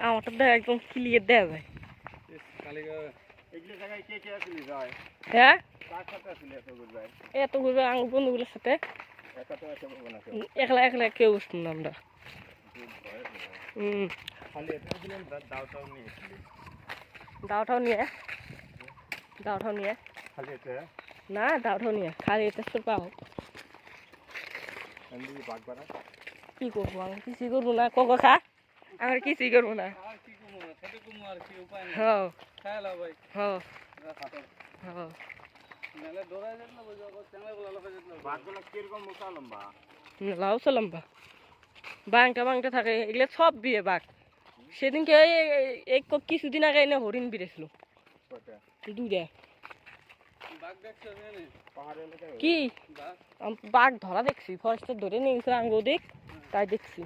আমারটা দেখ একদম ক্লিয়ার দেয়া যায়। হ্যাঁ এত ঘুরবে আমার বন্ধুগুলোর সাথে একলা একলা কেউ উঠতাম না আমরা। দাওটাও নিয়ে না দাওটাও নিয়ে খালি এটা তো পাও কি করবো আমি কিছুই করবো না কোকো খা আমি কিছুই করবো না। হ্যাঁ হ্যাঁ হ্যাঁ লাউ লম্বা বাংটা বাংটা থাকে এগুলো সব বিয়ে বাঘ। সেদিনকে এই কিছুদিন আগে এনে হরিণ বিড়েছিল দুইটা। কি বাঘ ধরা দেখছি ফরেস্টার ধরে নিয়ে গেছিল আঙ্গো দেখ তাই দেখছি।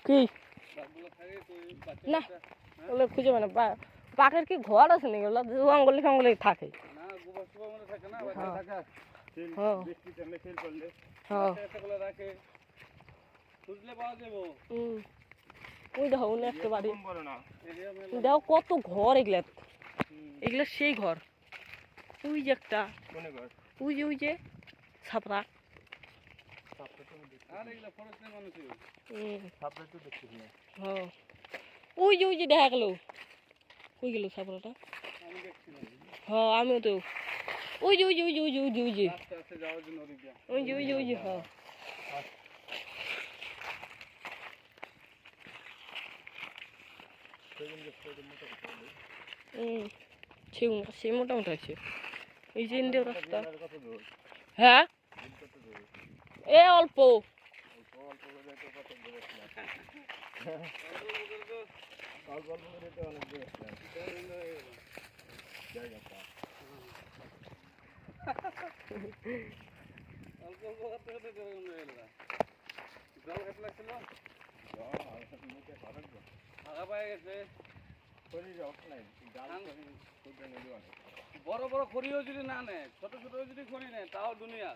কি না ওগুলো খুঁজে পায় না বাঘের কি ঘর আছে নাকি ওগুলো জঙ্গলে ফঙ্গলে থাকে। ওই দেখো উনি একটা বাড়ি দেখো কত ঘর এগুলা এগুলা সেই ঘর। ওই যে একটা ওই যে ছাপড়া ওই যে দেখা গেল কই গেল ছাপড়াটা। হ্যাঁ আমিও তো ওই যে হ্যাঁ সে মোটামুটি আছে এই যে ইন্ডিয়ার রাস্তা। হ্যাঁ এ অল্প বড় বড় খড়িও যদি না নেয় ছোট ছোট যদি খড়ি নেয় তাও দুনিয়া।